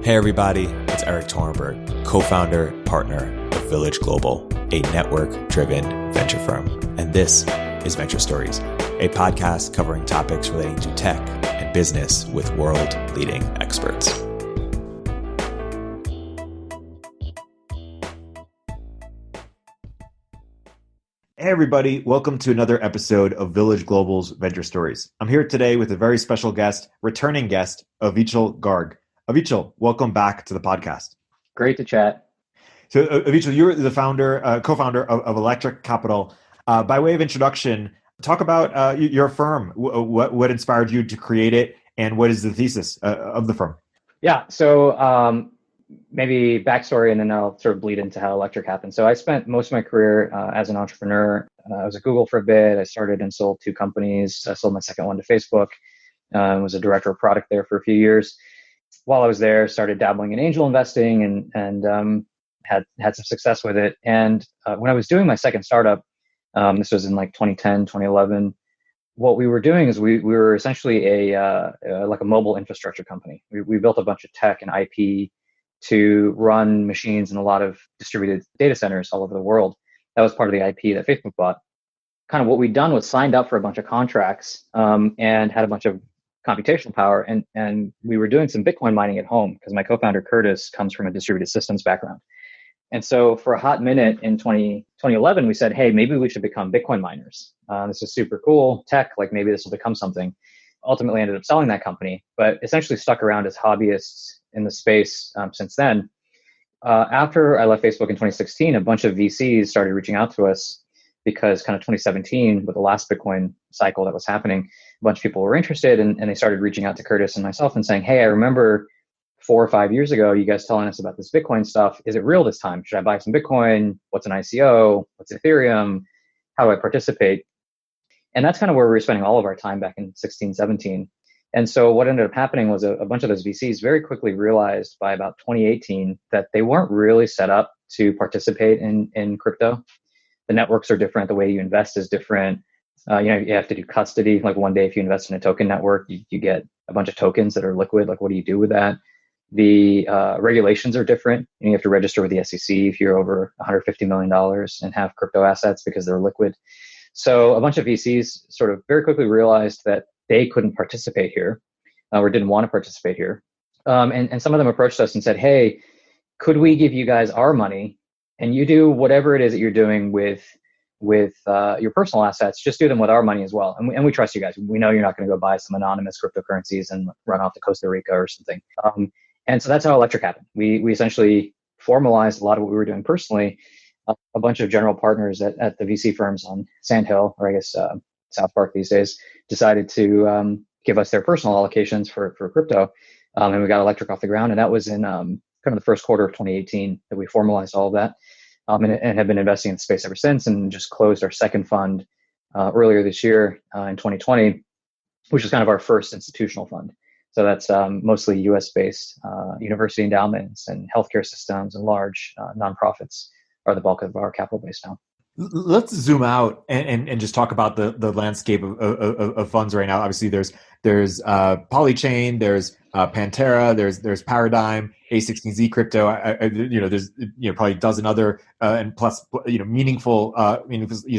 Hey everybody, it's Erik, co-founder, partner of Village Global, a network-driven venture firm. And this is Venture Stories, a podcast covering topics relating to tech and business with world-leading experts. Hey everybody, welcome to another episode of Village Global's Venture Stories. I'm here today with a very special guest, returning guest, Avichal Garg. Avichal, welcome back to the podcast. Great to chat. So Avichal, you're the co-founder of Electric Capital. By way of introduction, talk about your firm, what inspired you to create it, and what is the thesis of the firm? Yeah, so maybe backstory, and then I'll sort of bleed into how Electric happened. So I spent most of my career as an entrepreneur. I was at Google for a bit. I started and sold two companies. I sold my second one to Facebook. Was a director of product there for a few years. While I was there, started dabbling in angel investing and had some success with it. And when I was doing my second startup, this was in like 2010, 2011, what we were doing is we were essentially like a mobile infrastructure company. We built a bunch of tech and IP to run machines in a lot of distributed data centers all over the world. That was part of the IP that Facebook bought. Kind of what we'd done was signed up for a bunch of contracts and had a bunch of computational power, and we were doing some Bitcoin mining at home because my co-founder Curtis comes from a distributed systems background. And so for a hot minute in 2011, we said, hey, maybe we should become Bitcoin miners. This is super cool tech, like maybe this will become something. Ultimately ended up selling that company, but essentially stuck around as hobbyists in the space since then. After I left Facebook in 2016, a bunch of VCs started reaching out to us because kind of 2017, with the last Bitcoin cycle that was happening, a bunch of people were interested, and they started reaching out to Curtis and myself and saying, hey, I remember 4 or 5 years ago, you guys telling us about this Bitcoin stuff. Is it real this time? Should I buy some Bitcoin? What's an ICO? What's Ethereum? How do I participate? And that's kind of where we were spending all of our time back in 16, 17. And so what ended up happening was a bunch of those VCs very quickly realized by about 2018 that they weren't really set up to participate in crypto. The networks are different. The way you invest is different. You have to do custody. Like one day, if you invest in a token network, you get a bunch of tokens that are liquid. Like, what do you do with that? The regulations are different. You have to register with the SEC if you're over $150 million and have crypto assets because they're liquid. So a bunch of VCs sort of very quickly realized that they couldn't participate here or didn't want to participate here. And some of them approached us and said, hey, could we give you guys our money and you do whatever it is that you're doing with your personal assets, just do them with our money as well. And we trust you guys. We know you're not going to go buy some anonymous cryptocurrencies and run off to Costa Rica or something. And so that's how Electric happened. We essentially formalized a lot of what we were doing personally. A bunch of general partners at the VC firms on Sand Hill, or I guess South Park these days, decided to give us their personal allocations for crypto. And we got Electric off the ground. And that was in kind of the first quarter of 2018 that we formalized all of that. And have been investing in the space ever since, and just closed our second fund earlier this year in 2020, which is kind of our first institutional fund. So that's mostly US-based university endowments and healthcare systems and large nonprofits are the bulk of our capital base now. Let's zoom out and just talk about the landscape of funds right now. Obviously, there's Polychain, there's Pantera, there's Paradigm, A16Z crypto. There's probably a dozen other and plus meaningful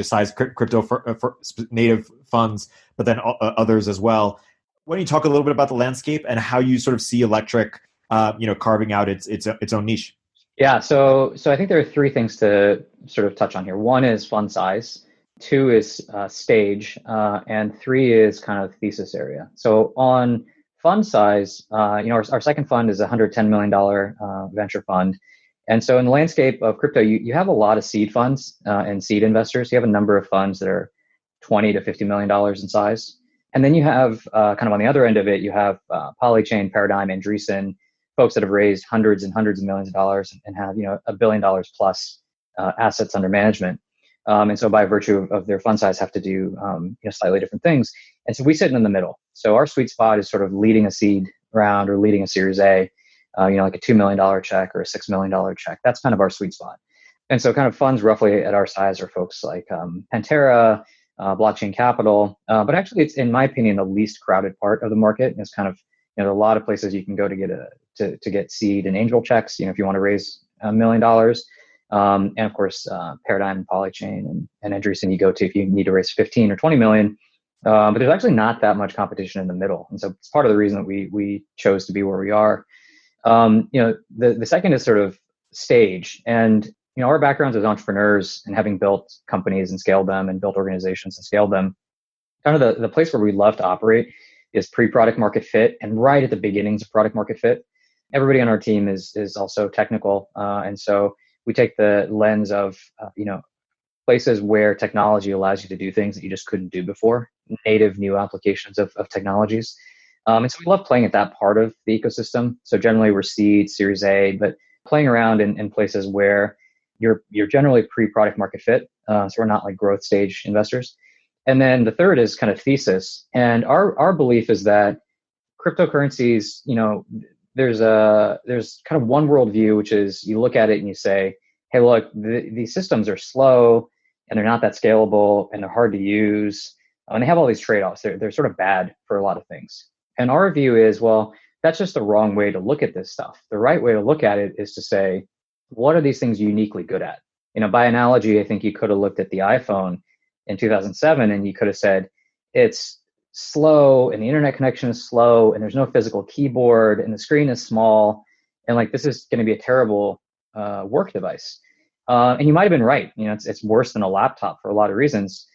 size crypto for native funds, but then others as well. Why don't you talk a little bit about the landscape and how you sort of see Electric, carving out its own niche? Yeah, so I think there are three things to sort of touch on here. One is fund size, two is stage, and three is kind of thesis area. So on fund size, our second fund is a $110 million venture fund. And so in the landscape of crypto, you have a lot of seed funds and seed investors. You have a number of funds that are $20 to $50 million in size. And then you have kind of on the other end of it, you have Polychain, Paradigm, Andreessen, folks that have raised hundreds and hundreds of millions of dollars and have, $1 billion plus assets under management. And so by virtue of their fund size have to do, slightly different things. And so we sit in the middle. So our sweet spot is sort of leading a seed round or leading a series A, like a $2 million check or a $6 million check. That's kind of our sweet spot. And so kind of funds roughly at our size are folks like Pantera, Blockchain Capital. But actually it's, in my opinion, the least crowded part of the market. It's kind of, there are a lot of places you can go to get to get seed and angel checks, if you want to raise $1 million. And of course, Paradigm, Polychain, and Andreessen you go to if you need to raise 15 or 20 million. But there's actually not that much competition in the middle. And so it's part of the reason that we chose to be where we are. The second is sort of stage. And, our backgrounds as entrepreneurs and having built companies and scaled them and built organizations and scaled them, kind of the place where we love to operate is pre-product market fit and right at the beginnings of product market fit. Everybody on our team is also technical. And so we take the lens of, places where technology allows you to do things that you just couldn't do before, native new applications of technologies. And so we love playing at that part of the ecosystem. So generally we're seed, Series A, but playing around in places where you're generally pre-product market fit. So we're not like growth stage investors. And then the third is kind of thesis. And our belief is that cryptocurrencies, there's kind of one worldview, which is you look at it and you say, hey, look, these systems are slow and they're not that scalable and they're hard to use. And they have all these trade-offs. They're sort of bad for a lot of things. And our view is, well, that's just the wrong way to look at this stuff. The right way to look at it is to say, what are these things uniquely good at? By analogy, I think you could have looked at the iPhone in 2007 and you could have said, it's slow and the internet connection is slow and there's no physical keyboard and the screen is small. And like, this is going to be a terrible work device. And you might have been right. It's worse than a laptop for a lot of reasons.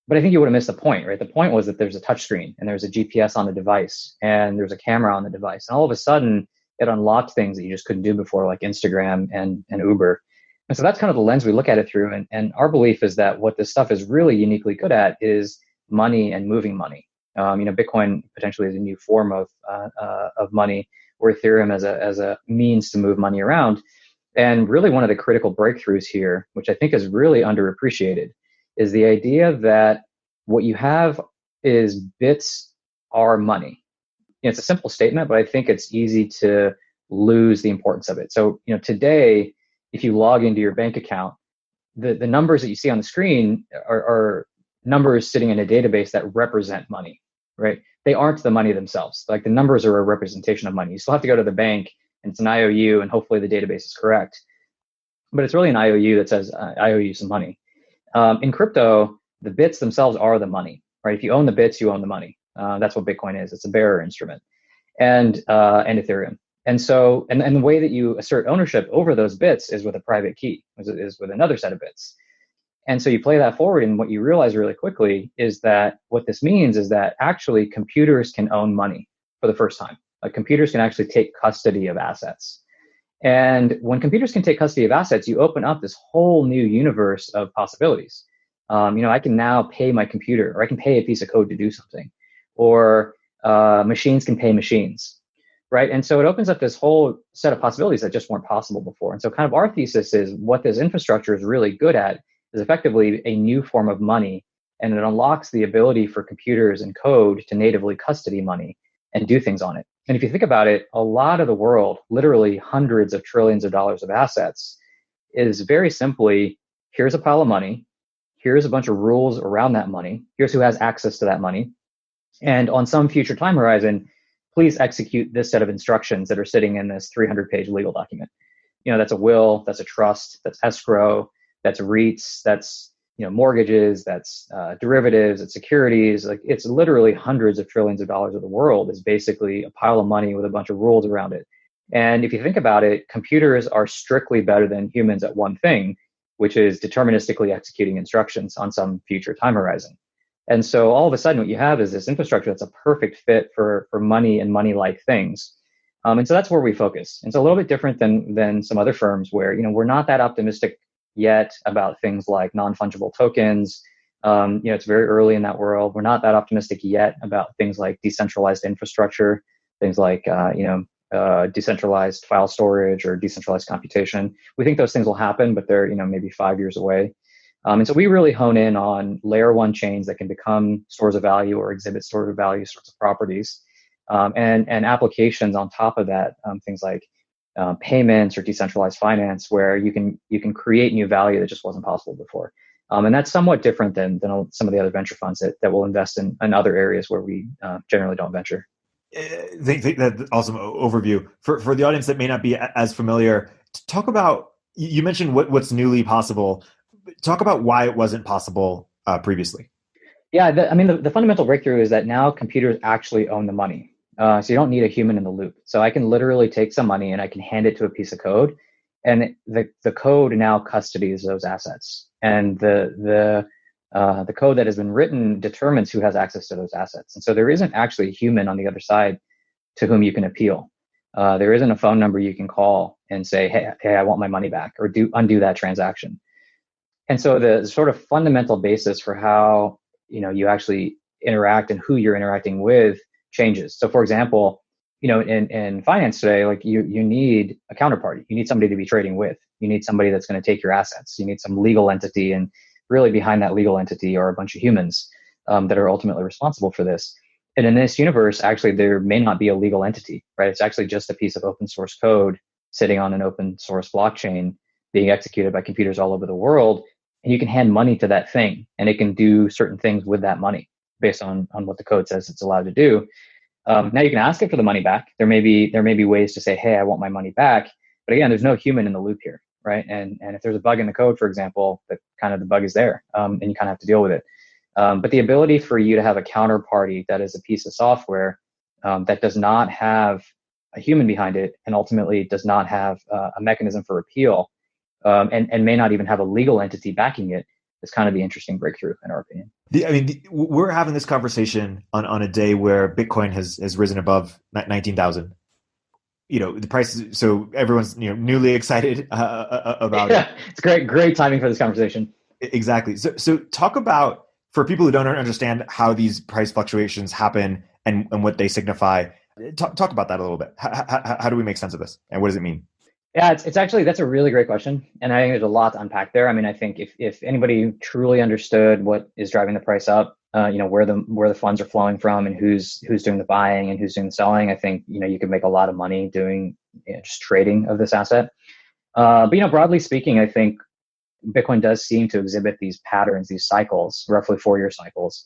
But I think you would have missed the point, right? The point was that there's a touchscreen and there's a GPS on the device and there's a camera on the device. And all of a sudden, it unlocked things that you just couldn't do before, like Instagram and Uber. And so that's kind of the lens we look at it through. And our belief is that what this stuff is really uniquely good at is money and moving money. Bitcoin potentially is a new form of money, or Ethereum as a means to move money around. And really one of the critical breakthroughs here, which I think is really underappreciated, is the idea that what you have is bits are money. It's a simple statement, but I think it's easy to lose the importance of it. So, today, if you log into your bank account, the numbers that you see on the screen are numbers sitting in a database that represent money, right? They aren't the money themselves. Like the numbers are a representation of money. You still have to go to the bank and it's an IOU and hopefully the database is correct. But it's really an IOU that says, I owe you some money. In crypto, the bits themselves are the money, right? If you own the bits, you own the money. That's what Bitcoin is. It's a bearer instrument, and Ethereum. And so, and the way that you assert ownership over those bits is with a private key, is with another set of bits. And so you play that forward, and what you realize really quickly is that what this means is that actually computers can own money for the first time. Like computers can actually take custody of assets. And when computers can take custody of assets, you open up this whole new universe of possibilities. I can now pay my computer, or I can pay a piece of code to do something, or machines can pay machines, right? And so it opens up this whole set of possibilities that just weren't possible before. And so kind of our thesis is what this infrastructure is really good at is effectively a new form of money, and it unlocks the ability for computers and code to natively custody money and do things on it. And if you think about it, a lot of the world, literally hundreds of trillions of dollars of assets, is very simply, here's a pile of money, here's a bunch of rules around that money, here's who has access to that money, and on some future time horizon, please execute this set of instructions that are sitting in this 300-page legal document. That's a will, that's a trust, that's escrow, that's REITs, that's mortgages, that's derivatives, it's securities. Like it's literally hundreds of trillions of dollars of the world is basically a pile of money with a bunch of rules around it. And if you think about it, computers are strictly better than humans at one thing, which is deterministically executing instructions on some future time horizon. And so all of a sudden what you have is this infrastructure that's a perfect fit for money and money-like things. And so that's where we focus. It's a little bit different than some other firms where, we're not that optimistic yet about things like non-fungible tokens. It's very early in that world. We're not that optimistic yet about things like decentralized infrastructure, things like, decentralized file storage or decentralized computation. We think those things will happen, but they're, maybe 5 years away. And so we really hone in on layer one chains that can become stores of value or exhibit stores of value sorts of properties, and applications on top of that, things like payments or decentralized finance, where you can create new value that just wasn't possible before. And that's somewhat different than some of the other venture funds that will invest in other areas where we generally don't venture. Think that awesome overview for the audience that may not be as familiar. Talk about, you mentioned what's newly possible. Talk about why it wasn't possible previously. Yeah, I mean, the fundamental breakthrough is that now computers actually own the money. So you don't need a human in the loop. So I can literally take some money and I can hand it to a piece of code, and the code now custodies those assets. And the code that has been written determines who has access to those assets. And so there isn't actually a human on the other side to whom you can appeal. There isn't a phone number you can call and say, hey, I want my money back, or undo that transaction. And so the sort of fundamental basis for how you actually interact and who you're interacting with changes. So for example, in finance today, like you need a counterparty. You need somebody to be trading with. You need somebody that's going to take your assets. You need some legal entity, and really behind that legal entity are a bunch of humans that are ultimately responsible for this. And in this universe, actually, there may not be a legal entity, right? It's actually just a piece of open source code sitting on an open source blockchain being executed by computers all over the world. And you can hand money to that thing, and it can do certain things with that money based on what the code says it's allowed to do. Now you can ask it for the money back. There may be ways to say, hey, I want my money back. But again, there's no human in the loop here, right? And if there's a bug in the code, for example, that kind of the bug is there, and you kind of have to deal with it. But the ability for you to have a counterparty that is a piece of software that does not have a human behind it, and ultimately does not have a mechanism for appeal, and may not even have a legal entity backing it, is kind of the interesting breakthrough in our opinion. We're having this conversation on a day where Bitcoin has risen above 19,000. The price. So everyone's newly excited about it. It's great timing for this conversation. Exactly. So talk about, for people who don't understand how these price fluctuations happen and what they signify. Talk about that a little bit. How do we make sense of this, and what does it mean? Yeah, it's actually, that's a really great question. And I think there's a lot to unpack there. I mean, I think if anybody truly understood what is driving the price up, where the funds are flowing from, and who's doing the buying and who's doing the selling, I think, you could make a lot of money doing just trading of this asset. But broadly speaking, I think Bitcoin does seem to exhibit these patterns, these cycles, roughly 4-year cycles.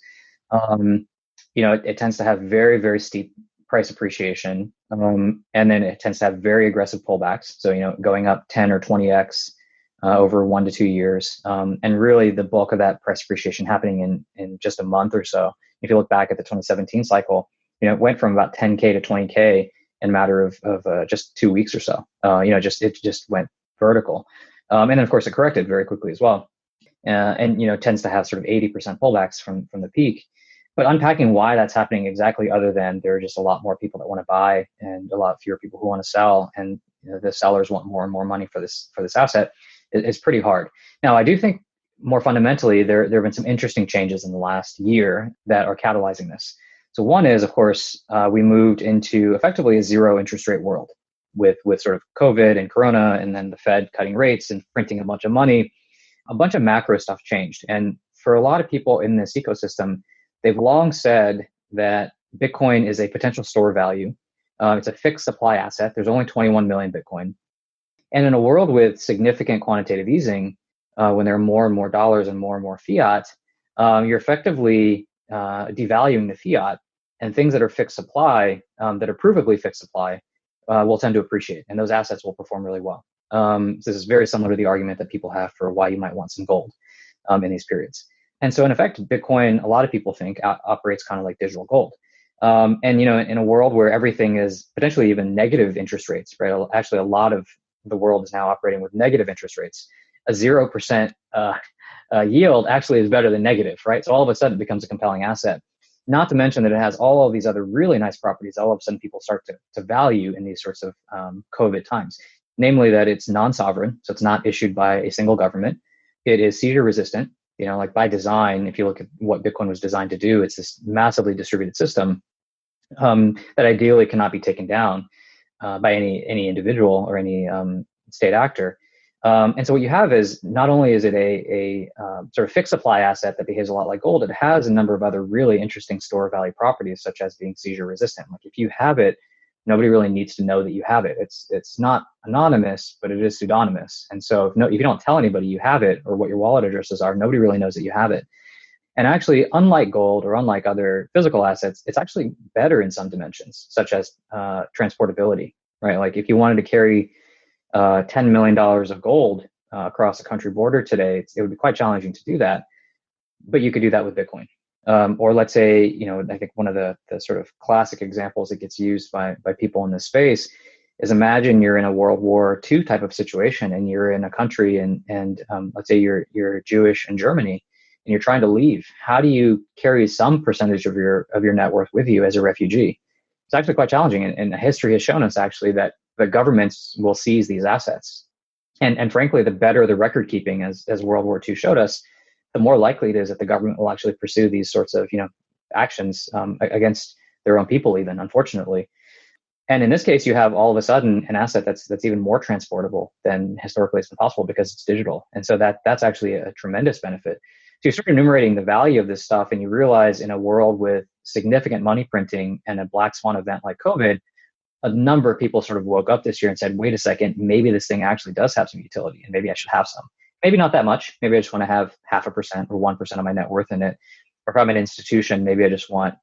It tends to have very, very steep price appreciation. And then it tends to have very aggressive pullbacks. So, going up 10 or 20x over 1 to 2 years. And really the bulk of that price appreciation happening in just a month or so. If you look back at the 2017 cycle, it went from about 10K to 20K in a matter of just 2 weeks or so. It just went vertical. And then of course it corrected very quickly as well. And tends to have sort of 80% pullbacks from the peak. But unpacking why that's happening exactly, other than there are just a lot more people that want to buy and a lot fewer people who want to sell, and the sellers want more and more money for this asset, is pretty hard. Now, I do think more fundamentally there have been some interesting changes in the last year that are catalyzing this. So one is, of course, we moved into effectively a zero interest rate world with sort of COVID and Corona, and then the Fed cutting rates and printing a bunch of money. A bunch of macro stuff changed, and for a lot of people in this ecosystem, they've long said that Bitcoin is a potential store value. It's a fixed supply asset. There's only 21 million Bitcoin. And in a world with significant quantitative easing, when there are more and more dollars and more fiat, you're effectively devaluing the fiat, and things that are fixed supply, that are provably fixed supply, will tend to appreciate, and those assets will perform really well. This is very similar to the argument that people have for why you might want some gold in these periods. And so in effect, Bitcoin, a lot of people think, operates kind of like digital gold. And, in a world where everything is potentially even negative interest rates, right? Actually, a lot of the world is now operating with negative interest rates. A 0% yield actually is better than negative, right? So all of a sudden it becomes a compelling asset. Not to mention that it has all of these other really nice properties. All of a sudden people start to value in these sorts of COVID times. Namely that it's non-sovereign, so it's not issued by a single government. It is seizure resistant. Like by design, if you look at what Bitcoin was designed to do, it's this massively distributed system that ideally cannot be taken down by any individual or any state actor. And so what you have is, not only is it a sort of fixed supply asset that behaves a lot like gold, it has a number of other really interesting store value properties, such as being seizure resistant. Like if you have it, nobody really needs to know that you have it. It's not anonymous, but it is pseudonymous. And so if you don't tell anybody you have it or what your wallet addresses are, nobody really knows that you have it. And actually, unlike gold or unlike other physical assets, it's actually better in some dimensions, such as transportability, right? Like if you wanted to carry $10 million of gold across a country border today, it would be quite challenging to do that, but you could do that with Bitcoin. Or let's say, I think one of the sort of classic examples that gets used by people in this space is, imagine you're in a World War II type of situation and you're in a country and let's say you're Jewish in Germany and you're trying to leave. How do you carry some percentage of your net worth with you as a refugee? It's actually quite challenging, and history has shown us actually that the governments will seize these assets. And frankly, the better the record keeping, as World War II showed us, the more likely it is that the government will actually pursue these sorts of actions against their own people, even, unfortunately. And in this case, you have all of a sudden an asset that's even more transportable than historically it's been possible because it's digital. And so that's actually a tremendous benefit. So you start enumerating the value of this stuff, and you realize in a world with significant money printing and a black swan event like COVID, a number of people sort of woke up this year and said, wait a second, maybe this thing actually does have some utility and maybe I should have some. Maybe not that much. Maybe I just want to have 0.5% or 1% of my net worth in it. Or if I'm an institution, maybe I just want,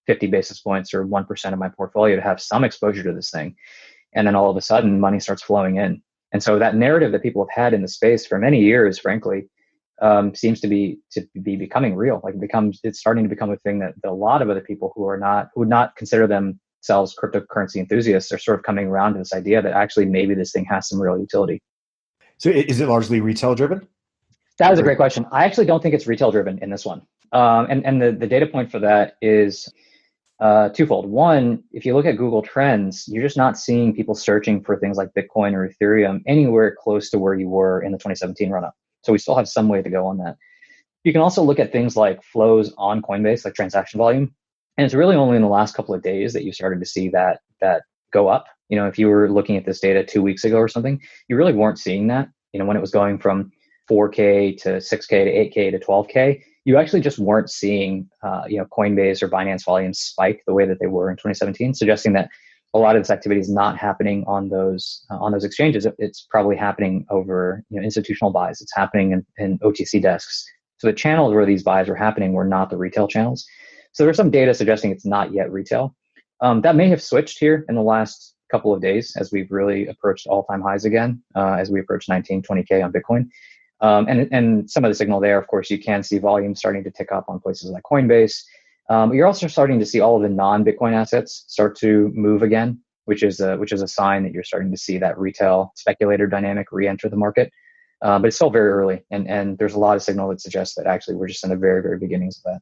50 basis points or 1% of my portfolio to have some exposure to this thing. And then all of a sudden money starts flowing in. And so that narrative that people have had in the space for many years, frankly, seems to be becoming real. Like it's starting to become a thing that a lot of other people who would not consider themselves cryptocurrency enthusiasts are sort of coming around to this idea that actually maybe this thing has some real utility. So is it largely retail driven? That is a great question. I actually don't think it's retail driven in this one. And the data point for that is twofold. One, if you look at Google Trends, you're just not seeing people searching for things like Bitcoin or Ethereum anywhere close to where you were in the 2017 run-up. So we still have some way to go on that. You can also look at things like flows on Coinbase, like transaction volume. And it's really only in the last couple of days that you started to see that go up. If you were looking at this data 2 weeks ago or something, you really weren't seeing that. When it was going from 4K to 6K to 8K to 12K, you actually just weren't seeing, Coinbase or Binance volumes spike the way that they were in 2017, suggesting that a lot of this activity is not happening on those exchanges. It's probably happening over institutional buys. It's happening in OTC desks. So the channels where these buys were happening were not the retail channels. So there's some data suggesting it's not yet retail. That may have switched here in the last couple of days as we've really approached all-time highs again, as we approach 19, 20K on Bitcoin. And some of the signal there, of course, you can see volume starting to tick up on places like Coinbase. You're also starting to see all of the non-Bitcoin assets start to move again, which is a sign that you're starting to see that retail speculator dynamic re-enter the market. But it's still very early, and there's a lot of signal that suggests that actually we're just in the very, very beginnings of that.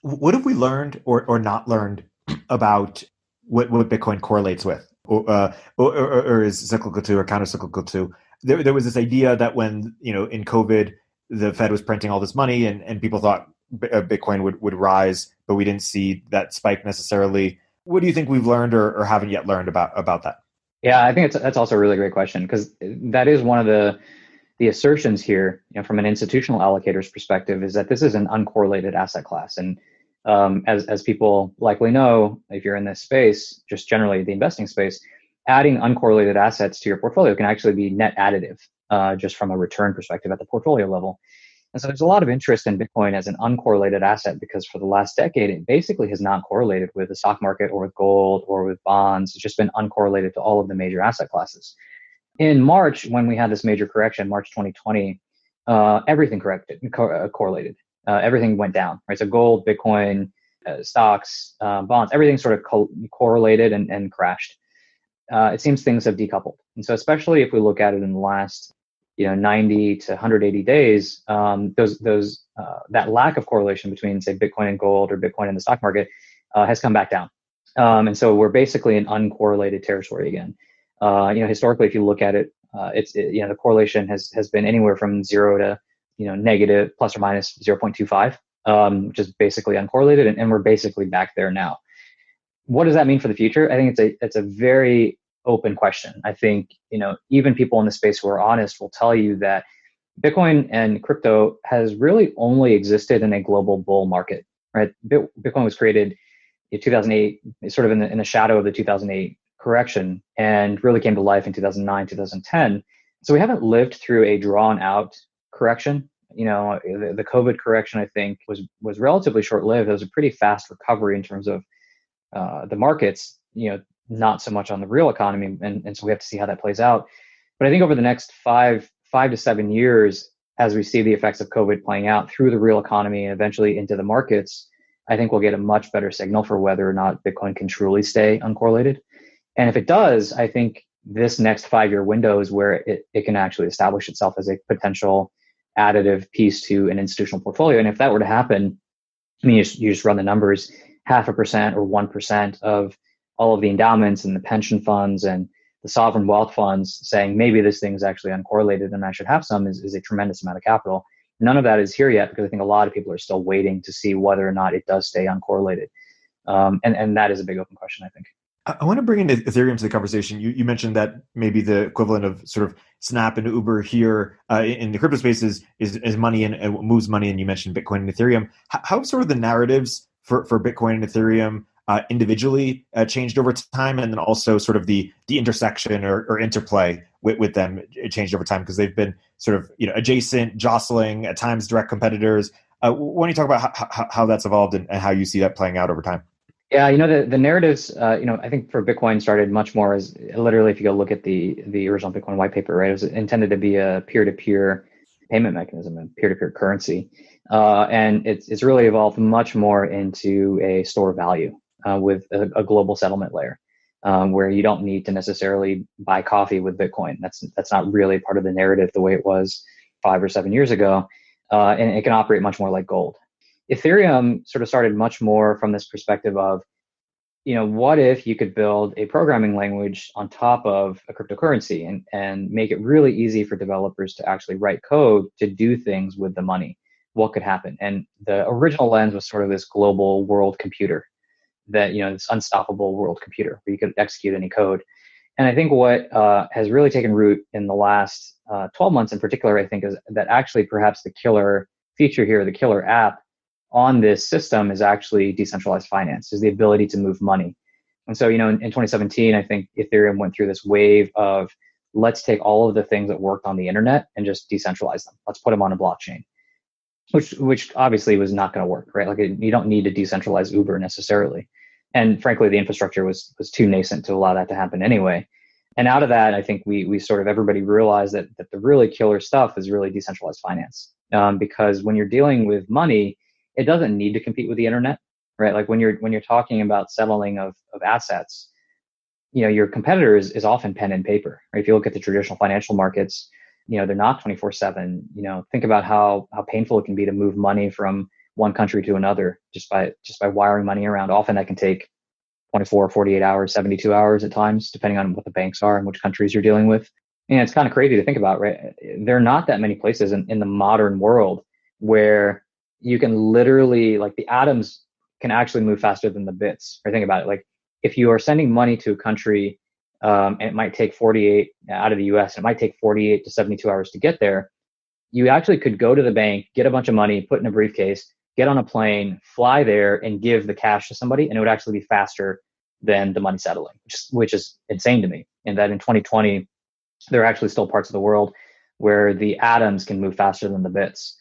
What have we learned or not learned about what Bitcoin correlates with, or is cyclical to or counter-cyclical to? There was this idea that when, in COVID, the Fed was printing all this money and people thought Bitcoin would rise, but we didn't see that spike necessarily. What do you think we've learned or haven't yet learned about that? Yeah, I think that's also a really great question, because that is one of the assertions here, from an institutional allocator's perspective, is that this is an uncorrelated asset class. And as people likely know, if you're in this space, just generally the investing space, adding uncorrelated assets to your portfolio can actually be net additive, just from a return perspective at the portfolio level. And so there's a lot of interest in Bitcoin as an uncorrelated asset, because for the last decade, it basically has not correlated with the stock market or with gold or with bonds. It's just been uncorrelated to all of the major asset classes. In March, when we had this major correction, March 2020, everything correlated. Everything went down, right? So gold, Bitcoin, stocks, bonds, everything sort of correlated and crashed. It seems things have decoupled. And so especially if we look at it in the last 90 to 180 days, that lack of correlation between, say, Bitcoin and gold or Bitcoin and the stock market has come back down. And so we're basically in uncorrelated territory again. Historically, if you look at it, the correlation has been anywhere from 0 to negative plus or minus 0.25, which is basically uncorrelated, and we're basically back there now. What does that mean for the future? I think it's a very open question. I think even people in the space who are honest will tell you that Bitcoin and crypto has really only existed in a global bull market, right? Bitcoin was created in 2008, sort of in the shadow of the 2008 correction, and really came to life in 2009, 2010. So we haven't lived through a drawn out correction The COVID correction, I think, was relatively short lived. It was a pretty fast recovery in terms of the markets, not so much on the real economy. And so we have to see how that plays out. But I think over the next 5 to 7 years, as we see the effects of COVID playing out through the real economy and eventually into the markets, I think we'll get a much better signal for whether or not Bitcoin can truly stay uncorrelated. And if it does, I think this next 5 year window is where it can actually establish itself as a potential additive piece to an institutional portfolio. And if that were to happen, I mean, you just run the numbers, 0.5% or 1% of all of the endowments and the pension funds and the sovereign wealth funds saying maybe this thing is actually uncorrelated and I should have some is a tremendous amount of capital. None of that is here yet because I think a lot of people are still waiting to see whether or not it does stay uncorrelated. And that is a big open question, I think. I want to bring in Ethereum to the conversation. You mentioned that maybe the equivalent of sort of Snap and Uber here in the crypto space is money and moves money. And you mentioned Bitcoin and Ethereum. How have sort of the narratives for Bitcoin and Ethereum individually changed over time, and then also sort of the intersection or interplay with them changed over time because they've been sort of adjacent, jostling, at times direct competitors. Why don't you talk about how that's evolved and how you see that playing out over time? Yeah, the narratives, I think for Bitcoin started much more as literally, if you go look at the original Bitcoin white paper, right, it was intended to be a peer-to-peer payment mechanism, a peer-to-peer currency. And it's really evolved much more into a store of value with a global settlement layer where you don't need to necessarily buy coffee with Bitcoin. That's not really part of the narrative the way it was 5 or 7 years ago. And it can operate much more like gold. Ethereum sort of started much more from this perspective of, what if you could build a programming language on top of a cryptocurrency and make it really easy for developers to actually write code to do things with the money? What could happen? And the original lens was sort of this global world computer that, this unstoppable world computer where you could execute any code. And I think what has really taken root in the last 12 months in particular, I think, is that actually perhaps the killer feature here, the killer app on this system is actually decentralized finance, is the ability to move money. And so, in 2017, I think Ethereum went through this wave of let's take all of the things that worked on the internet and just decentralize them. Let's put them on a blockchain, which obviously was not going to work, right? Like you don't need to decentralize Uber necessarily. And frankly, the infrastructure was too nascent to allow that to happen anyway. And out of that, I think we sort of everybody realized that the really killer stuff is really decentralized finance. Because when you're dealing with money, it doesn't need to compete with the internet, right? Like when you're talking about settling of assets, your competitor is often pen and paper, right? If you look at the traditional financial markets, they're not 24/7. Think about how painful it can be to move money from one country to another just by wiring money around. Often that can take 24, 48 hours, 72 hours at times, depending on what the banks are and which countries you're dealing with. And it's kind of crazy to think about, right? There are not that many places in the modern world where you can literally, like the atoms can actually move faster than the bits. Or think about it, like if you are sending money to a country, and it might take 48 out of the US, and it might take 48 to 72 hours to get there, you actually could go to the bank, get a bunch of money, put in a briefcase, get on a plane, fly there and give the cash to somebody, and it would actually be faster than the money settling, which is insane to me. And that in 2020, there are actually still parts of the world where the atoms can move faster than the bits.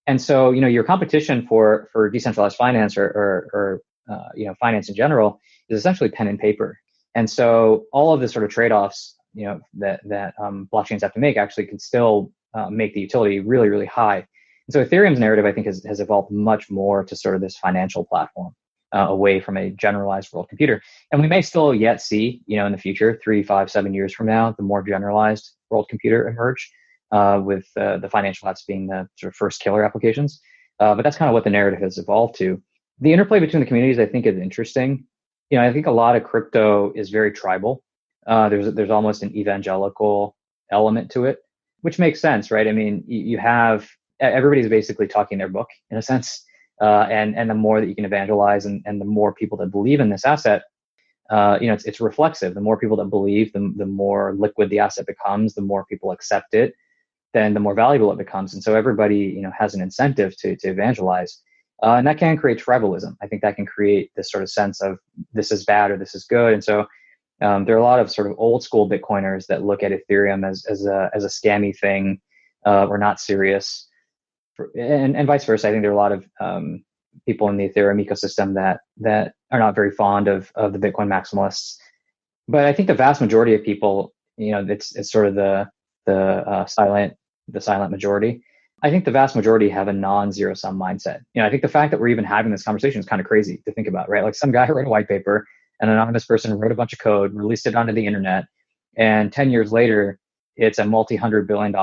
And so, your competition for decentralized finance or finance in general is essentially pen and paper. And so all of the sort of trade-offs, that blockchains have to make actually can still make the utility really, really high. And so Ethereum's narrative, I think, has evolved much more to sort of this financial platform away from a generalized world computer. And we may still yet see, in the future, 3, 5, 7 years from now, the more generalized world computer emerge. With the financial apps being the sort of first killer applications. But that's kind of what the narrative has evolved to. The interplay between the communities, I think, is interesting. I think a lot of crypto is very tribal. There's almost an evangelical element to it, which makes sense, right? I mean, you have everybody's basically talking their book in a sense. And the more that you can evangelize and the more people that believe in this asset, it's reflexive. The more people that believe, the more liquid the asset becomes, the more people accept it, then the more valuable it becomes. And so everybody, has an incentive to evangelize. And that can create tribalism. I think that can create this sort of sense of this is bad or this is good. And so there are a lot of sort of old school Bitcoiners that look at Ethereum as a scammy thing or not serious. and vice versa. I think there are a lot of people in the Ethereum ecosystem that are not very fond of the Bitcoin maximalists. But I think the vast majority of people, it's sort of the silent majority. I think the vast majority have a non-zero sum mindset. I think the fact that we're even having this conversation is kind of crazy to think about, right? Like some guy wrote a white paper, an anonymous person wrote a bunch of code, released it onto the internet, and 10 years later, it's a multi-$100 billion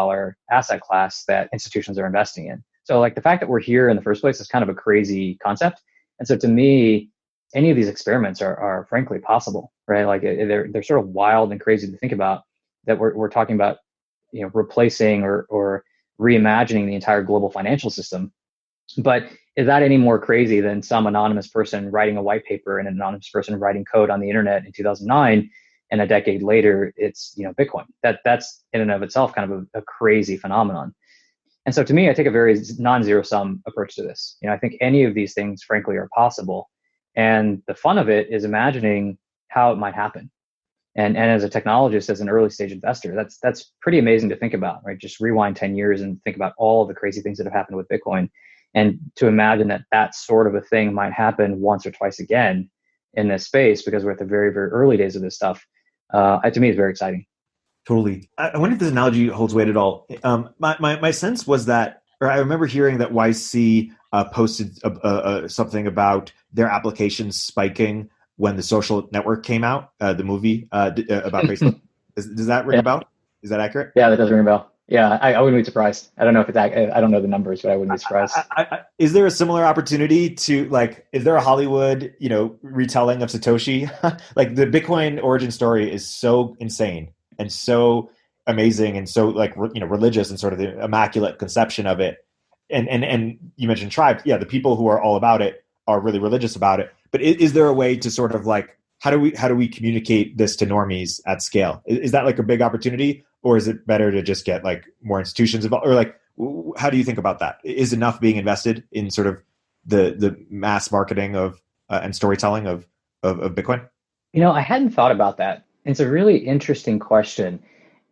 asset class that institutions are investing in. So like the fact that we're here in the first place is kind of a crazy concept. And so to me, any of these experiments are frankly possible, right? Like they're sort of wild and crazy to think about, that we're talking about, replacing or reimagining the entire global financial system. But is that any more crazy than some anonymous person writing a white paper and an anonymous person writing code on the internet in 2009, and a decade later it's Bitcoin? That's in and of itself kind of a crazy phenomenon. And so to me, I take a very non-zero sum approach to this. I think any of these things frankly are possible, and the fun of it is imagining how it might happen. And as a technologist, as an early stage investor, that's pretty amazing to think about, right? Just rewind 10 years and think about all the crazy things that have happened with Bitcoin, and to imagine that sort of a thing might happen once or twice again in this space, because we're at the very, very early days of this stuff. To me, is very exciting. Totally. I wonder if this analogy holds weight at all. My sense was that, or I remember hearing that YC posted something about their applications spiking when the Social Network came out, the movie about Facebook. Does that ring a bell? Is that accurate? Yeah, that does ring a bell. Yeah, I wouldn't be surprised. I don't know if it's I don't know the numbers, but I wouldn't be surprised. Is there a similar opportunity to, like, is there a Hollywood, retelling of Satoshi? Like the Bitcoin origin story is so insane and so amazing and so religious, and sort of the immaculate conception of it. And you mentioned tribe. Yeah, the people who are all about it are really religious about it. But is there a way to sort of like, how do we communicate this to normies at scale? Is that like a big opportunity, or is it better to just get like more institutions involved? Or like, how do you think about that? Is enough being invested in sort of the mass marketing of and storytelling of Bitcoin? I hadn't thought about that. It's a really interesting question.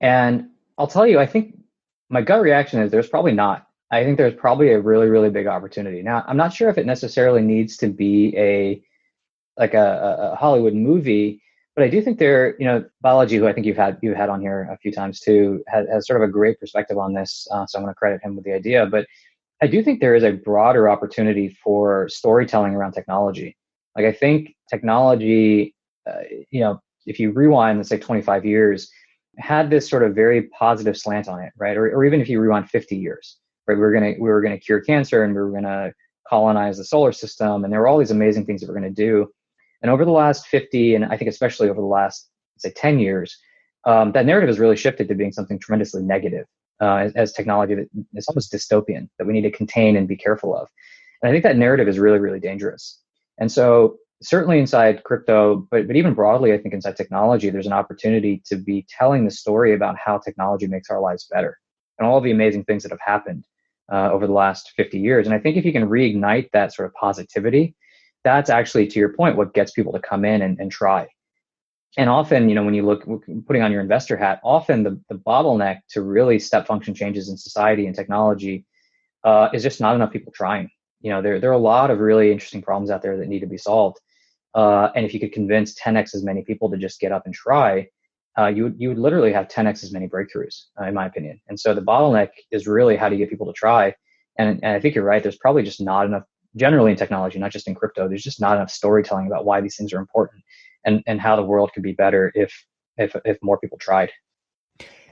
And I'll tell you, I think my gut reaction is there's probably not. I think there's probably a really, really big opportunity. Now, I'm not sure if it necessarily needs to be a Hollywood movie, but I do think Balaji, who I think you've had on here a few times too, has sort of a great perspective on this. So I'm going to credit him with the idea. But I do think there is a broader opportunity for storytelling around technology. Like I think technology, if you rewind, let's say 25 years, had this sort of very positive slant on it, right? Or even if you rewind 50 years, right? We were gonna cure cancer, and we were gonna colonize the solar system, and there were all these amazing things that we're going to do. And over the last 50, and I think especially over the last, say, 10 years, that narrative has really shifted to being something tremendously negative, as technology that is almost dystopian, that we need to contain and be careful of. And I think that narrative is really, really dangerous. And so certainly inside crypto, but even broadly, I think inside technology, there's an opportunity to be telling the story about how technology makes our lives better and all the amazing things that have happened over the last 50 years. And I think if you can reignite that sort of positivity, that's actually, to your point, what gets people to come in and try. And often, when you look, putting on your investor hat, often the bottleneck to really step function changes in society and technology is just not enough people trying. There are a lot of really interesting problems out there that need to be solved. And if you could convince 10x as many people to just get up and try, you would literally have 10x as many breakthroughs, in my opinion. And so the bottleneck is really how do you get people to try? And I think you're right. There's probably just not enough, generally in technology, not just in crypto, there's just not enough storytelling about why these things are important and how the world could be better if more people tried.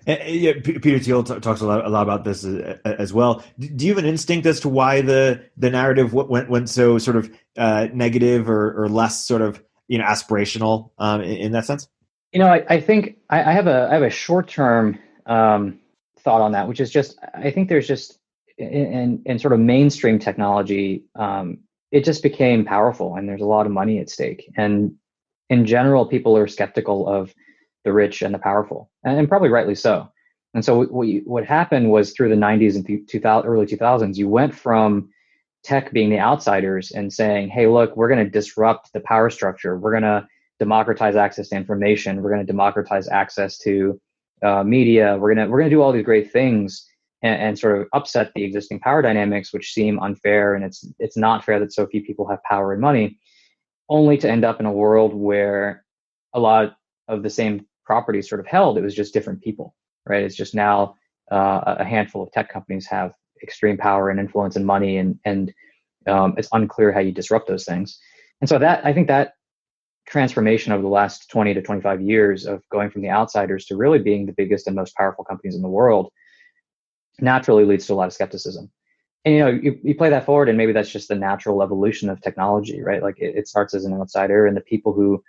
Yeah, Peter Thiel talks a lot about this as well. Do you have an instinct as to why the narrative went so sort of negative or less sort of aspirational in that sense? I think I have a short-term thought on that, which is just I think there's just in sort of mainstream technology, it just became powerful, and there's a lot of money at stake. And in general, people are skeptical of the rich and the powerful, and probably rightly so. And so what happened was through the 90s and early 2000s, you went from tech being the outsiders and saying, hey, look, we're going to disrupt the power structure. We're going to democratize access to information. We're going to democratize access to media. We're going to do all these great things and sort of upset the existing power dynamics, which seem unfair. And it's not fair that so few people have power and money, only to end up in a world where a lot of the same properties sort of held. It was just different people, right? It's just now a handful of tech companies have extreme power and influence and money, and it's unclear how you disrupt those things. And so that, I think that transformation over the last 20 to 25 years of going from the outsiders to really being the biggest and most powerful companies in the world naturally leads to a lot of skepticism. And you play that forward, and maybe that's just the natural evolution of technology, right? Like it starts as an outsider, and the people who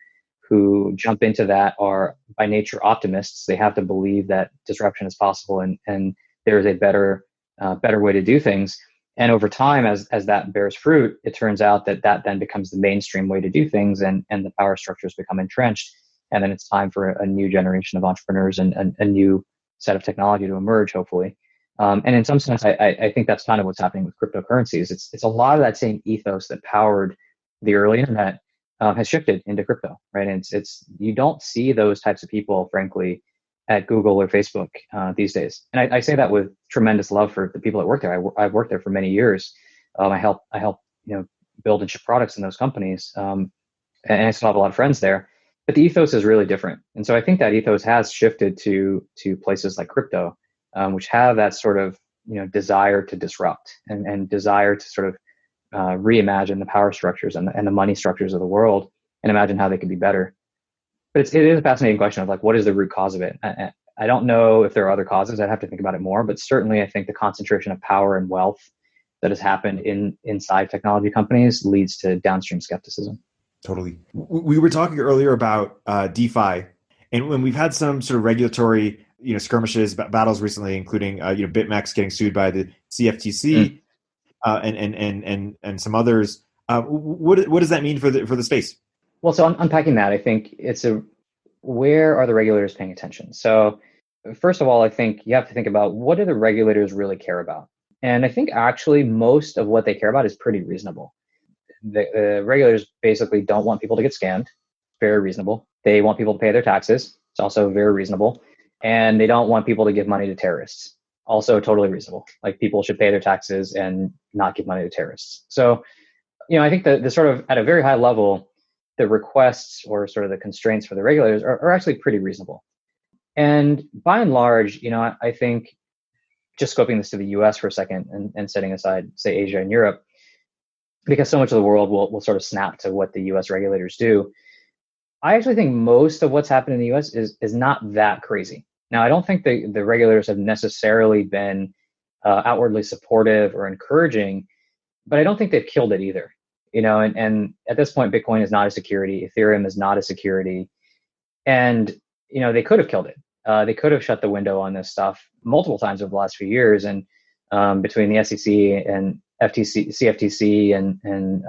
jump into that are by nature optimists. They have to believe that disruption is possible, and there is a better way to do things. And over time, as that bears fruit, it turns out that then becomes the mainstream way to do things, and the power structures become entrenched. And then it's time for a new generation of entrepreneurs and a new set of technology to emerge, hopefully. And in some sense, I think that's kind of what's happening with cryptocurrencies. It's a lot of that same ethos that powered the early internet has shifted into crypto, right? And it's you don't see those types of people, frankly, at Google or Facebook these days. And I say that with tremendous love for the people that work there. I've worked there for many years. I help build and ship products in those companies, and I still have a lot of friends there. But the ethos is really different, and so I think that ethos has shifted to places like crypto, which have that sort of desire to disrupt and desire to sort of reimagine the power structures and the money structures of the world and imagine how they could be better. But it is a fascinating question of like, what is the root cause of it? I don't know if there are other causes. I'd have to think about it more, but certainly I think the concentration of power and wealth that has happened inside technology companies leads to downstream skepticism. Totally. We were talking earlier about DeFi, and when we've had some sort of regulatory skirmishes, battles recently, including BitMEX getting sued by the CFTC and some others. What does that mean for the space? Well, so unpacking that, I think where are the regulators paying attention? So first of all, I think you have to think about what do the regulators really care about? And I think actually most of what they care about is pretty reasonable. The regulators basically don't want people to get scammed. Very reasonable. They want people to pay their taxes. It's also very reasonable. And they don't want people to give money to terrorists. Also totally reasonable. Like people should pay their taxes and not give money to terrorists. So, I think the sort of at a very high level, the requests or sort of the constraints for the regulators are actually pretty reasonable. And by and large, I think just scoping this to the US for a second and setting aside, say, Asia and Europe, because so much of the world will sort of snap to what the US regulators do. I actually think most of what's happened in the US is not that crazy. Now, I don't think the regulators have necessarily been outwardly supportive or encouraging, but I don't think they've killed it either. And at this point, Bitcoin is not a security. Ethereum is not a security. And, they could have killed it. They could have shut the window on this stuff multiple times over the last few years. And between the SEC and CFTC and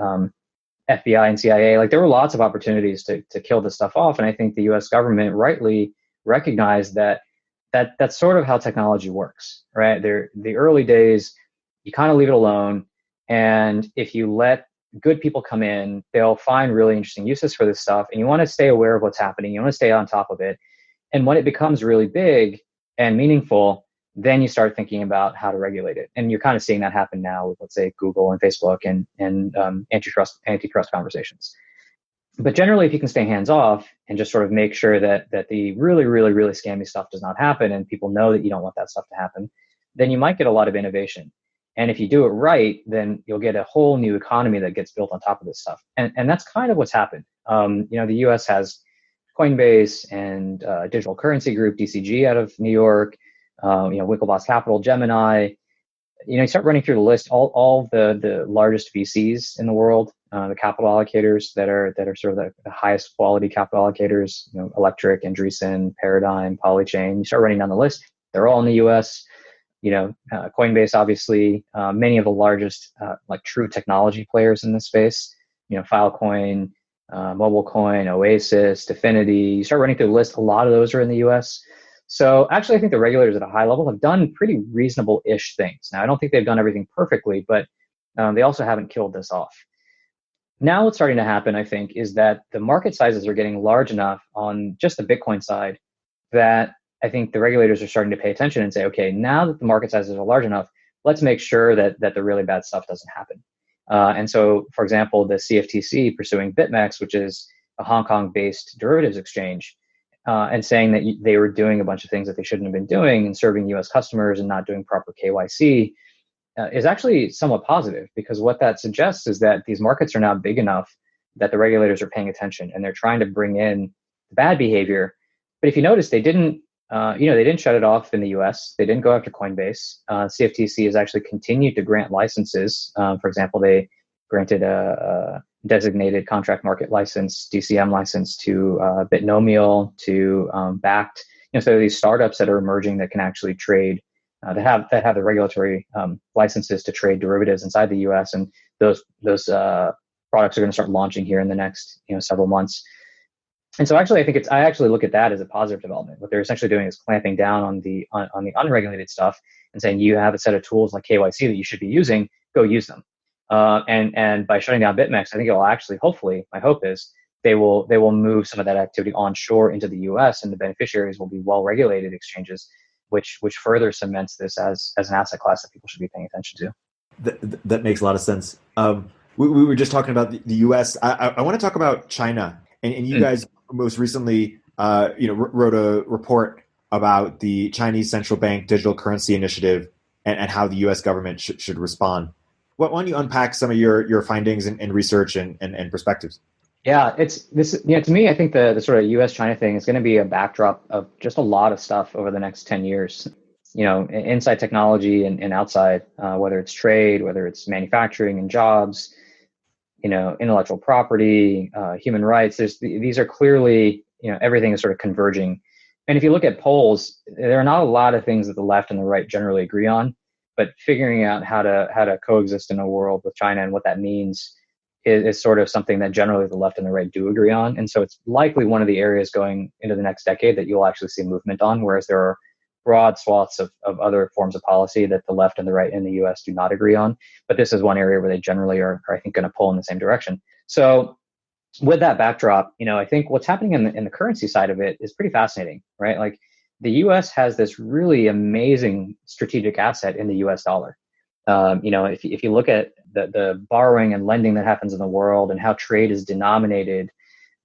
FBI and CIA, like there were lots of opportunities to kill this stuff off. And I think the US government rightly recognized that's sort of how technology works, right? The early days, you kind of leave it alone. And if you let good people come in, they'll find really interesting uses for this stuff. And you want to stay aware of what's happening. You want to stay on top of it. And when it becomes really big and meaningful, then you start thinking about how to regulate it. And you're kind of seeing that happen now with, let's say, Google and Facebook and antitrust conversations. But generally, if you can stay hands off and just sort of make sure that the really, really, really scammy stuff does not happen and people know that you don't want that stuff to happen, then you might get a lot of innovation. And if you do it right, then you'll get a whole new economy that gets built on top of this stuff. And that's kind of what's happened. The US has Coinbase and Digital Currency Group, DCG, out of New York, Winklevoss Capital, Gemini. You start running through the list, all the largest VCs in the world, the capital allocators that are sort of the highest quality capital allocators, Electric, Andreessen, Paradigm, Polychain. You start running down the list. They're all in the US. Coinbase, obviously, many of the largest like true technology players in this space, Filecoin, MobileCoin, Oasis, Definity. You start running through the list, a lot of those are in the US. So actually, I think the regulators at a high level have done pretty reasonable-ish things. Now, I don't think they've done everything perfectly, but they also haven't killed this off. Now what's starting to happen, I think, is that the market sizes are getting large enough on just the Bitcoin side that I think the regulators are starting to pay attention and say, okay, now that the market sizes are large enough, let's make sure that the really bad stuff doesn't happen. And so, for example, the CFTC pursuing BitMEX, which is a Hong Kong-based derivatives exchange, and saying that they were doing a bunch of things that they shouldn't have been doing and serving U.S. customers and not doing proper KYC, is actually somewhat positive, because what that suggests is that these markets are now big enough that the regulators are paying attention and they're trying to bring in the bad behavior. But if you notice, they didn't shut it off in the U.S. They didn't go after Coinbase. CFTC has actually continued to grant licenses. For example, they granted a designated contract market license, DCM license, to Bitnomial, to Backed. So these startups that are emerging that can actually trade, that have the regulatory licenses to trade derivatives inside the U.S. And those products are going to start launching here in the next several months. And so actually, I actually look at that as a positive development. What they're essentially doing is clamping down on the unregulated stuff and saying, you have a set of tools like KYC that you should be using, go use them. And by shutting down BitMEX, I think it will actually, hopefully, my hope is they will move some of that activity onshore into the U.S. and the beneficiaries will be well-regulated exchanges, which further cements this as an asset class that people should be paying attention to. That makes a lot of sense. We were just talking about the U.S. I want to talk about China, and you guys most recently, wrote a report about the Chinese central bank digital currency initiative and how the U.S. government should respond. Why don't you unpack some of your findings and research and perspectives? Yeah, it's this. To me, I think the sort of U.S.-China thing is going to be a backdrop of just a lot of stuff over the next 10 years. Inside technology and outside, whether it's trade, whether it's manufacturing and jobs, intellectual property, human rights. These are clearly, everything is sort of converging. And if you look at polls, there are not a lot of things that the left and the right generally agree on, but figuring out how to coexist in a world with China and what that means is sort of something that generally the left and the right do agree on. And so it's likely one of the areas going into the next decade that you'll actually see movement on, whereas there are broad swaths of other forms of policy that the left and the right in the US do not agree on. But this is one area where they generally are I think, going to pull in the same direction. So with that backdrop, I think what's happening in the currency side of it is pretty fascinating, right? Like the US has this really amazing strategic asset in the US dollar. If you look at the borrowing and lending that happens in the world and how trade is denominated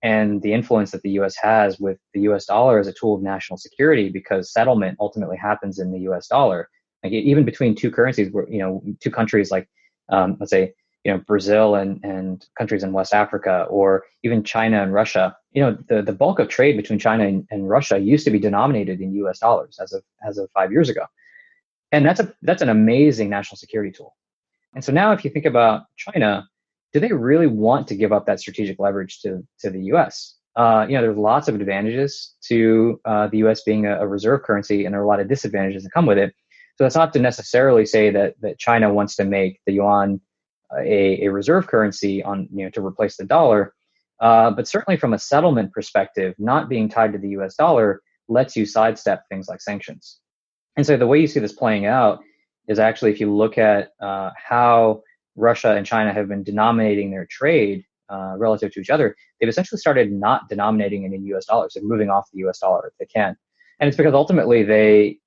and the influence that the US has with the US dollar as a tool of national security, because settlement ultimately happens in the US dollar. Like even between two currencies, two countries like, let's say, Brazil and countries in West Africa, or even China and Russia, the bulk of trade between China and Russia used to be denominated in US dollars as of 5 years ago. And that's an amazing national security tool. And so now if you think about China, do they really want to give up that strategic leverage to the US? There's lots of advantages to the US being a reserve currency, and there are a lot of disadvantages that come with it. So that's not to necessarily say that China wants to make the yuan a reserve currency to replace the dollar. But certainly from a settlement perspective, not being tied to the US dollar lets you sidestep things like sanctions. And so the way you see this playing out is actually, if you look at how Russia and China have been denominating their trade relative to each other, they've essentially started not denominating it in US dollars. They're moving off the US dollar if they can. And it's because ultimately they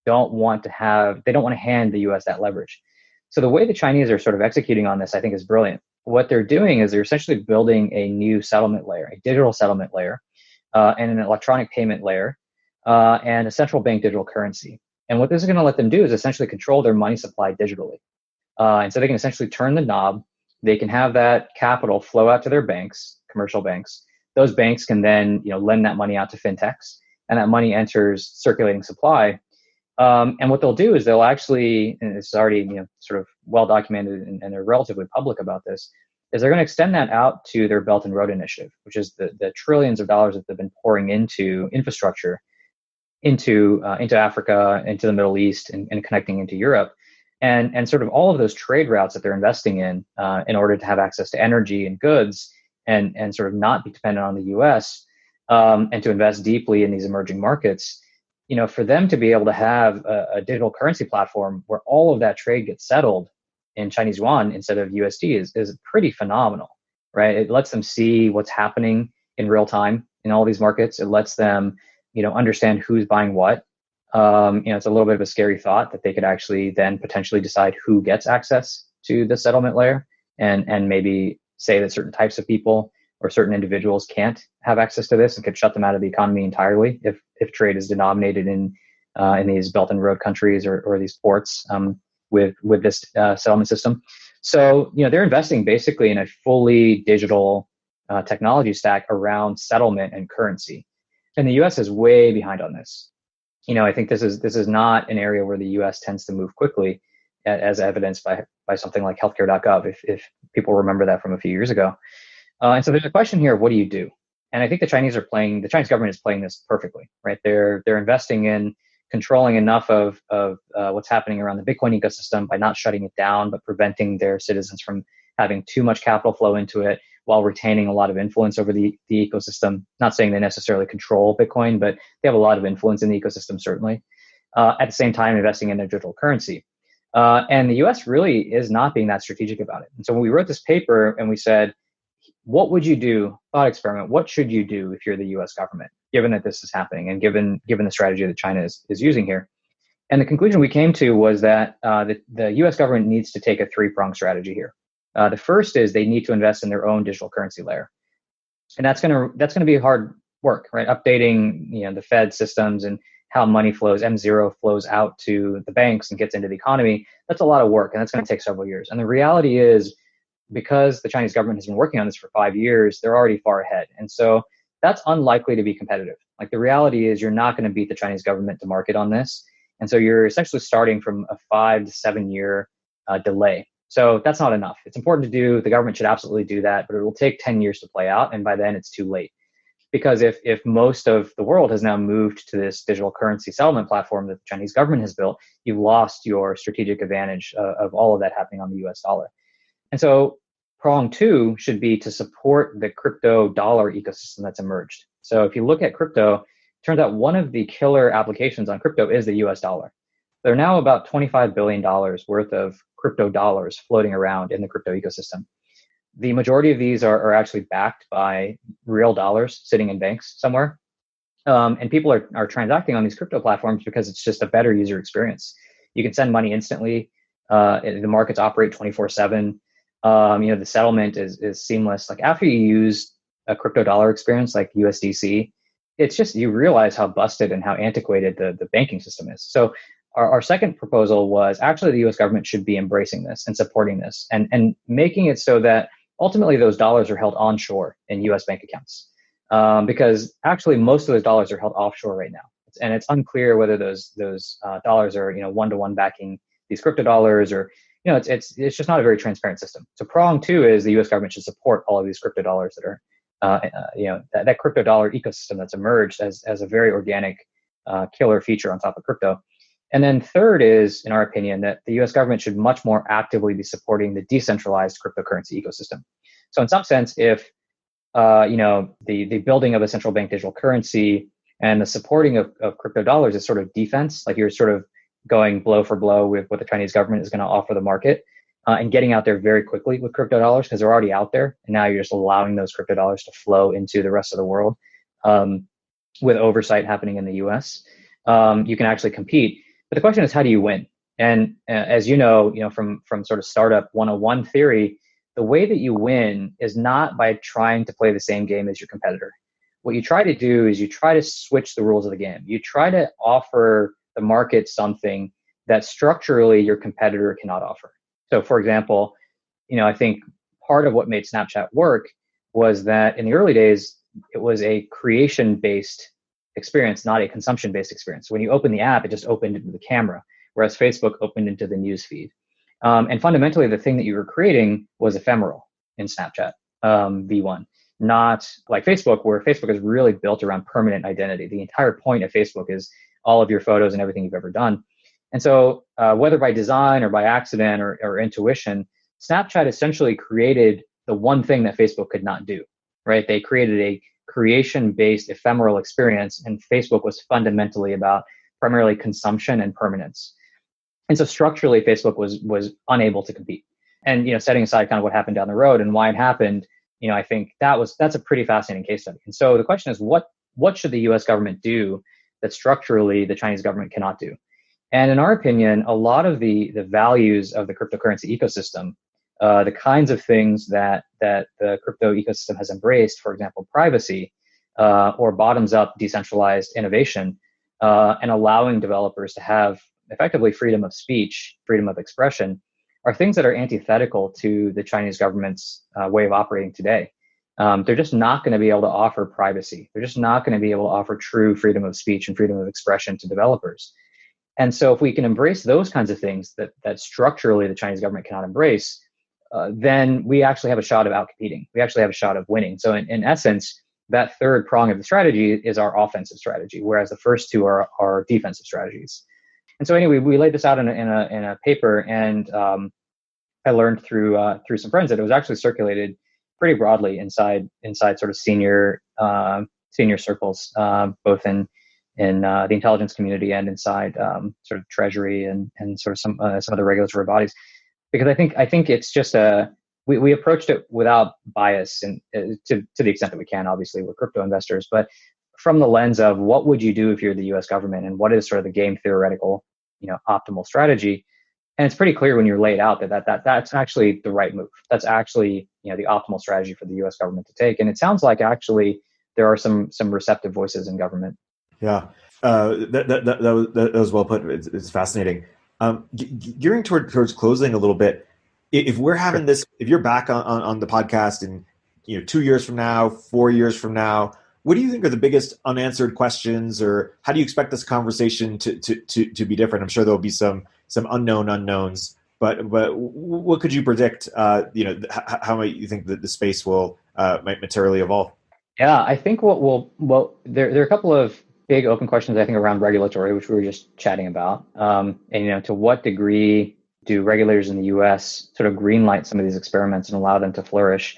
don't want to hand the US that leverage. So the way the Chinese are sort of executing on this, I think, is brilliant. What they're doing is they're essentially building a new settlement layer, a digital settlement layer, and an electronic payment layer, and a central bank digital currency. And what this is going to let them do is essentially control their money supply digitally. And so they can essentially turn the knob. They can have that capital flow out to their banks, commercial banks. Those banks can then, lend that money out to fintechs, and that money enters circulating supply. And what they'll do is they'll actually, and it's already sort of well documented, and they're relatively public about this, is they're going to extend that out to their Belt and Road Initiative, which is the trillions of dollars that they've been pouring into infrastructure, into Africa, into the Middle East, and connecting into Europe, and sort of all of those trade routes that they're investing in order to have access to energy and goods, and sort of not be dependent on the U.S. And to invest deeply in these emerging markets. For them to be able to have a digital currency platform where all of that trade gets settled in Chinese yuan instead of USD is pretty phenomenal, right? It lets them see what's happening in real time in all these markets. It lets them understand who's buying what. It's a little bit of a scary thought that they could actually then potentially decide who gets access to the settlement layer, and maybe say that certain types of people or certain individuals can't have access to this and could shut them out of the economy entirely if trade is denominated in these Belt and Road countries or these ports with this settlement system. So they're investing basically in a fully digital technology stack around settlement and currency, and the U.S. is way behind on this. I think this is not an area where the U.S. tends to move quickly, as evidenced by something like healthcare.gov, if people remember that from a few years ago. And so there's a question here of what do you do? And I think the Chinese government is playing this perfectly, right? They're investing in controlling enough of what's happening around the Bitcoin ecosystem by not shutting it down, but preventing their citizens from having too much capital flow into it, while retaining a lot of influence over the ecosystem. Not saying they necessarily control Bitcoin, but they have a lot of influence in the ecosystem, certainly. At the same time, investing in their digital currency. And the US really is not being that strategic about it. And so when we wrote this paper and we said, what would you do? Thought experiment. What should you do if you're the US government, given that this is happening and given the strategy that China is using here? And the conclusion we came to was that the US government needs to take a three-pronged strategy here. The first is they need to invest in their own digital currency layer. And that's gonna be hard work, right? Updating the Fed systems and how money flows, M0 flows out to the banks and gets into the economy. That's a lot of work, and that's going to take several years. And the reality is, because the Chinese government has been working on this for 5 years, they're already far ahead. And so that's unlikely to be competitive. Like, the reality is you're not going to beat the Chinese government to market on this. And so you're essentially starting from a 5 to 7 year delay. So that's not enough. It's important to do. The government should absolutely do that, but it will take 10 years to play out. And by then it's too late. Because if most of the world has now moved to this digital currency settlement platform that the Chinese government has built, you've lost your strategic advantage of all of that happening on the US dollar. And so prong two should be to support the crypto dollar ecosystem that's emerged. So if you look at crypto, it turns out one of the killer applications on crypto is the US dollar. There are now about $25 billion worth of crypto dollars floating around in the crypto ecosystem. The majority of these are actually backed by real dollars sitting in banks somewhere. And people are transacting on these crypto platforms because it's just a better user experience. You can send money instantly. The markets operate 24/7. The settlement is seamless. Like, after you use a crypto dollar experience like USDC, it's just, you realize how busted and how antiquated the banking system is. So our second proposal was actually the US government should be embracing this and supporting this and making it so that ultimately those dollars are held onshore in US bank accounts. Because actually most of those dollars are held offshore right now. And it's unclear whether those dollars are, one-to-one backing these crypto dollars, or, it's just not a very transparent system. So prong two is the US government should support all of these crypto dollars that are, that crypto dollar ecosystem that's emerged as a very organic killer feature on top of crypto. And then third is, in our opinion, that the US government should much more actively be supporting the decentralized cryptocurrency ecosystem. So in some sense, if the building of a central bank digital currency and the supporting of crypto dollars is sort of defense, like you're sort of going blow for blow with what the Chinese government is going to offer the market, and getting out there very quickly with crypto dollars because they're already out there, and now you're just allowing those crypto dollars to flow into the rest of the world with oversight happening in the US. You can actually compete. But the question is, how do you win? And as you know, from sort of startup 101 theory, the way that you win is not by trying to play the same game as your competitor. What you try to do is you try to switch the rules of the game. You try to offer the market something that structurally your competitor cannot offer. So for example, I think part of what made Snapchat work was that in the early days, it was a creation-based experience, not a consumption-based experience. When you open the app, it just opened into the camera, whereas Facebook opened into the news feed. And fundamentally, the thing that you were creating was ephemeral in Snapchat V1, not like Facebook, where Facebook is really built around permanent identity. The entire point of Facebook is all of your photos and everything you've ever done. And so whether by design or by accident or intuition, Snapchat essentially created the one thing that Facebook could not do, right? They created a creation-based ephemeral experience, and Facebook was fundamentally about primarily consumption and permanence. And so structurally, Facebook was unable to compete. And setting aside kind of what happened down the road and why it happened, I think that's a pretty fascinating case study. And so the question is, what what should the US government do that structurally the Chinese government cannot do? And in our opinion, a lot of the values of the cryptocurrency ecosystem, the kinds of things that the crypto ecosystem has embraced, for example, privacy, or bottoms up decentralized innovation, and allowing developers to have effectively freedom of speech, freedom of expression, are things that are antithetical to the Chinese government's way of operating today. They're just not going to be able to offer privacy. They're just not going to be able to offer true freedom of speech and freedom of expression to developers. And so if we can embrace those kinds of things that structurally the Chinese government cannot embrace, then we actually have a shot of outcompeting. We actually have a shot of winning. So in essence, that third prong of the strategy is our offensive strategy, whereas the first two are our defensive strategies. And so anyway, we laid this out in a paper, and I learned through some friends that it was actually circulated pretty broadly inside sort of senior circles, both in the intelligence community and inside sort of Treasury and sort of some of the regulatory bodies, because I think it's just we approached it without bias, and to the extent that we can. Obviously, we're crypto investors, but from the lens of what would you do if you're the U.S. government, and what is sort of the game theoretical, optimal strategy. And it's pretty clear when you're laid out that's actually the right move. That's actually the optimal strategy for the U.S. government to take. And it sounds like actually there are some receptive voices in government. Yeah, that was well put. It's fascinating. Gearing towards closing a little bit, if we're having this, if you're back on the podcast in 2 years from now, 4 years from now, what do you think are the biggest unanswered questions, or how do you expect this conversation to be different? I'm sure there'll be some unknown unknowns, but what could you predict? How might you think that the space might materially evolve? Yeah, I think there are a couple of big open questions, I think, around regulatory, which we were just chatting about. And to what degree do regulators in the U.S. sort of greenlight some of these experiments and allow them to flourish?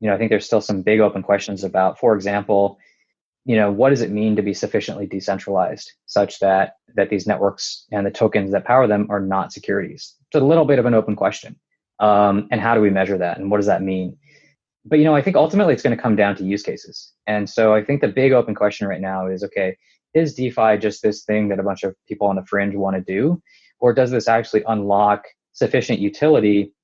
I think there's still some big open questions about, for example, what does it mean to be sufficiently decentralized such that these networks and the tokens that power them are not securities? It's a little bit of an open question. And how do we measure that? And what does that mean? But, I think ultimately it's going to come down to use cases. And so I think the big open question right now is, okay, is DeFi just this thing that a bunch of people on the fringe want to do? Or does this actually unlock sufficient utility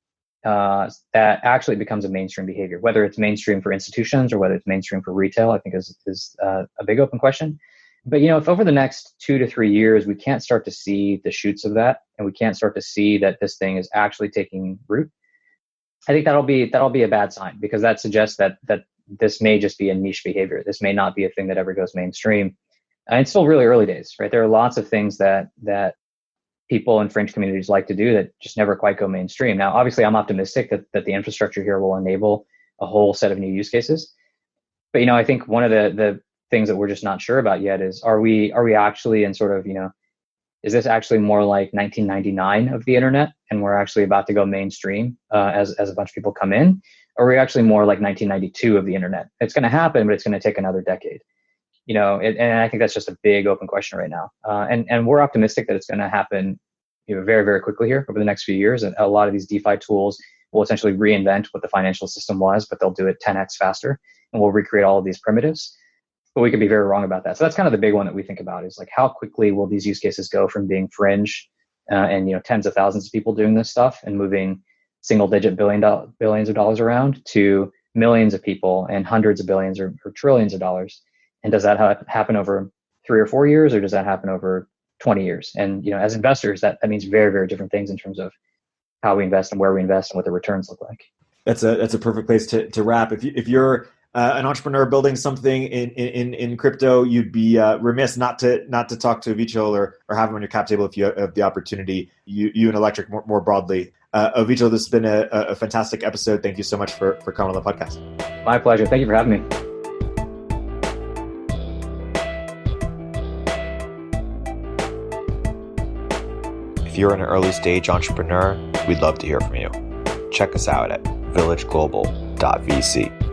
that actually becomes a mainstream behavior, whether it's mainstream for institutions or whether it's mainstream for retail? I think is a big open question. But if over the next 2 to 3 years we can't start to see the shoots of that, and we can't start to see that this thing is actually taking root, I think that'll be a bad sign, because that suggests that this may just be a niche behavior. This may not be a thing that ever goes mainstream. And it's still really early days, right? There are lots of things that people in fringe communities like to do that just never quite go mainstream. Now, obviously, I'm optimistic that the infrastructure here will enable a whole set of new use cases. But I think one of the things that we're just not sure about yet is, are we actually in sort of, is this actually more like 1999 of the internet, and we're actually about to go mainstream as a bunch of people come in? Or are we actually more like 1992 of the internet? It's going to happen, but it's going to take another decade. And I think that's just a big open question right now. And we're optimistic that it's going to happen, very, very quickly here over the next few years. And a lot of these DeFi tools will essentially reinvent what the financial system was, but they'll do it 10x faster, and we'll recreate all of these primitives. But we could be very wrong about that. So that's kind of the big one that we think about, is like, how quickly will these use cases go from being fringe and tens of thousands of people doing this stuff and moving single-digit billions of dollars around to millions of people and hundreds of billions or trillions of dollars? And does that happen over 3 or 4 years, or does that happen over 20 years? And as investors, that means very, very different things in terms of how we invest and where we invest and what the returns look like. That's a perfect place to wrap. If you're an entrepreneur building something in crypto, you'd be remiss not to talk to Avichal or have him on your cap table if you have the opportunity. You and Electric more broadly. Avichal, this has been a fantastic episode. Thank you so much for coming on the podcast. My pleasure. Thank you for having me. If you're an early stage entrepreneur, we'd love to hear from you. Check us out at villageglobal.vc.